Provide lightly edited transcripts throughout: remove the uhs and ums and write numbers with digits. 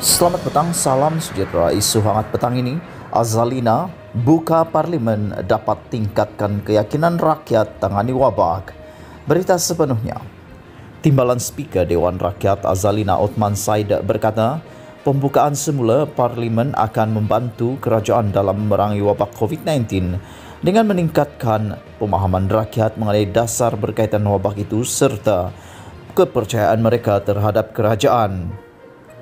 Selamat petang, salam sejahtera. Isu hangat petang ini, Azalina buka parlimen dapat tingkatkan keyakinan rakyat tangani wabak. Berita sepenuhnya. Timbalan Speaker Dewan Rakyat Azalina Othman Said berkata, pembukaan semula parlimen akan membantu kerajaan dalam memerangi wabak COVID-19 dengan meningkatkan pemahaman rakyat mengenai dasar berkaitan wabak itu serta kepercayaan mereka terhadap kerajaan.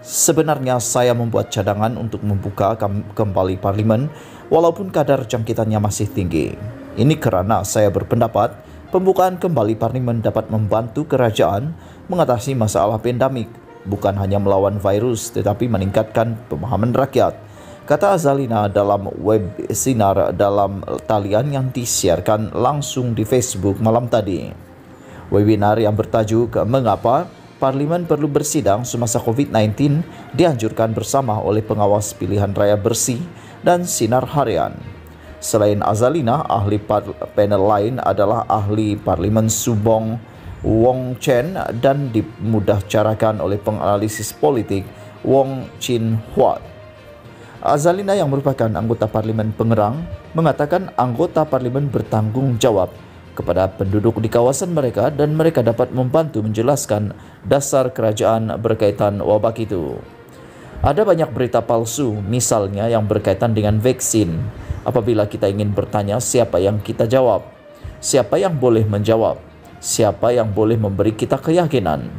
Sebenarnya saya membuat cadangan untuk membuka kembali parlimen walaupun kadar jangkitannya masih tinggi. Ini kerana saya berpendapat pembukaan kembali parlimen dapat membantu kerajaan mengatasi masalah pandemik, bukan hanya melawan virus tetapi meningkatkan pemahaman rakyat, kata Azalina dalam webinar dalam talian yang disiarkan langsung di Facebook malam tadi. Webinar yang bertajuk Mengapa Parlimen Perlu Bersidang Semasa COVID-19 dianjurkan bersama oleh pengawas pilihan raya bersih dan sinar harian. Selain Azalina, ahli panel lain adalah ahli Parlimen Subong Wong Chen dan dimudahcarakan oleh penganalisis politik Wong Chin Huat. Azalina yang merupakan anggota Parlimen Pengerang mengatakan anggota Parlimen bertanggung jawab kepada penduduk di kawasan mereka dan mereka dapat membantu menjelaskan dasar kerajaan berkaitan wabak itu. Ada banyak berita palsu, misalnya yang berkaitan dengan vaksin. Apabila kita ingin bertanya, siapa yang kita jawab? Siapa yang boleh menjawab? Siapa yang boleh memberi kita keyakinan?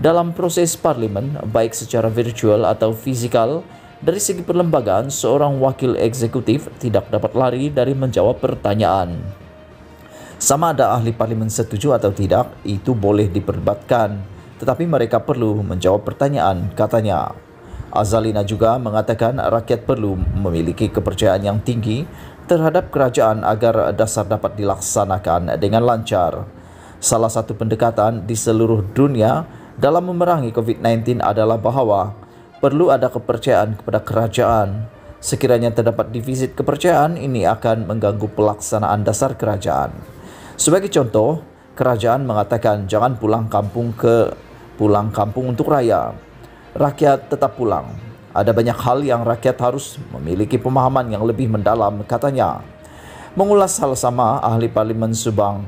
Dalam proses parlimen, baik secara virtual atau fisikal, dari segi perlembagaan, seorang wakil eksekutif tidak dapat lari dari menjawab pertanyaan. Sama ada ahli parlimen setuju atau tidak, itu boleh diperdebatkan, tetapi mereka perlu menjawab pertanyaan, katanya. Azalina juga mengatakan rakyat perlu memiliki kepercayaan yang tinggi terhadap kerajaan agar dasar dapat dilaksanakan dengan lancar. Salah satu pendekatan di seluruh dunia dalam memerangi COVID-19 adalah bahawa perlu ada kepercayaan kepada kerajaan. Sekiranya terdapat defisit kepercayaan, ini akan mengganggu pelaksanaan dasar kerajaan. Sebagai contoh, kerajaan mengatakan jangan pulang kampung untuk raya. Rakyat tetap pulang. Ada banyak hal yang rakyat harus memiliki pemahaman yang lebih mendalam, katanya. Mengulas hal sama, ahli Parlimen Subang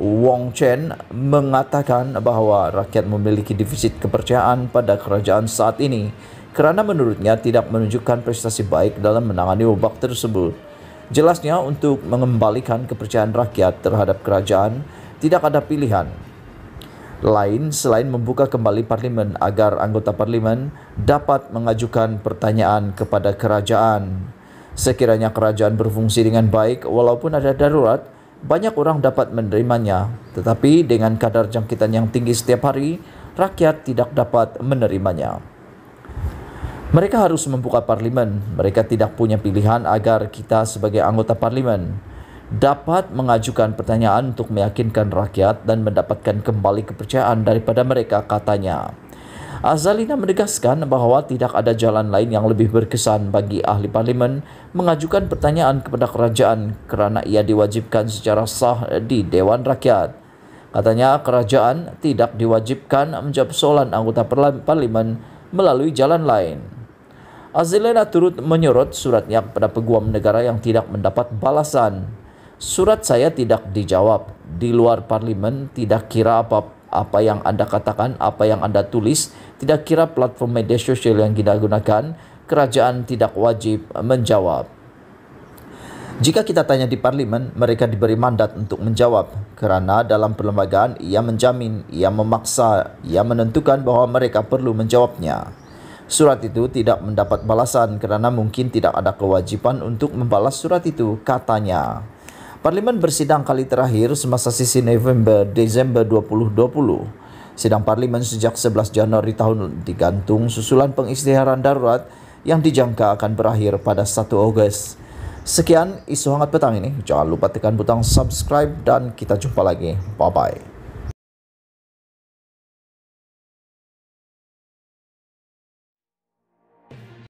Wong Chen mengatakan bahawa rakyat memiliki defisit kepercayaan pada kerajaan saat ini kerana menurutnya tidak menunjukkan prestasi baik dalam menangani wabak tersebut. Jelasnya, untuk mengembalikan kepercayaan rakyat terhadap kerajaan, tidak ada pilihan lain selain membuka kembali parlimen agar anggota parlimen dapat mengajukan pertanyaan kepada kerajaan. Sekiranya kerajaan berfungsi dengan baik, walaupun ada darurat, banyak orang dapat menerimanya. Tetapi dengan kadar jangkitan yang tinggi setiap hari, rakyat tidak dapat menerimanya. Mereka harus membuka parlimen. Mereka tidak punya pilihan agar kita sebagai anggota parlimen dapat mengajukan pertanyaan untuk meyakinkan rakyat dan mendapatkan kembali kepercayaan daripada mereka, katanya. Azalina menegaskan bahawa tidak ada jalan lain yang lebih berkesan bagi ahli parlimen mengajukan pertanyaan kepada kerajaan kerana ia diwajibkan secara sah di Dewan Rakyat. Katanya kerajaan tidak diwajibkan menjawab soalan anggota parlimen melalui jalan lain. Azalina turut menyorot suratnya kepada peguam negara yang tidak mendapat balasan. Surat saya tidak dijawab. Di luar parlimen, tidak kira apa yang anda katakan, apa yang anda tulis, tidak kira platform media sosial yang kita gunakan, kerajaan tidak wajib menjawab. Jika kita tanya di parlimen, mereka diberi mandat untuk menjawab kerana dalam perlembagaan ia menjamin, ia memaksa, ia menentukan bahawa mereka perlu menjawabnya. Surat itu tidak mendapat balasan kerana mungkin tidak ada kewajipan untuk membalas surat itu, katanya. Parlimen bersidang kali terakhir semasa sesi November-Desember 2020. Sidang parlimen sejak 11 Januari tahun digantung susulan pengisytiharan darurat yang dijangka akan berakhir pada 1 Ogos. Sekian isu hangat petang ini. Jangan lupa tekan butang subscribe dan kita jumpa lagi. Bye-bye.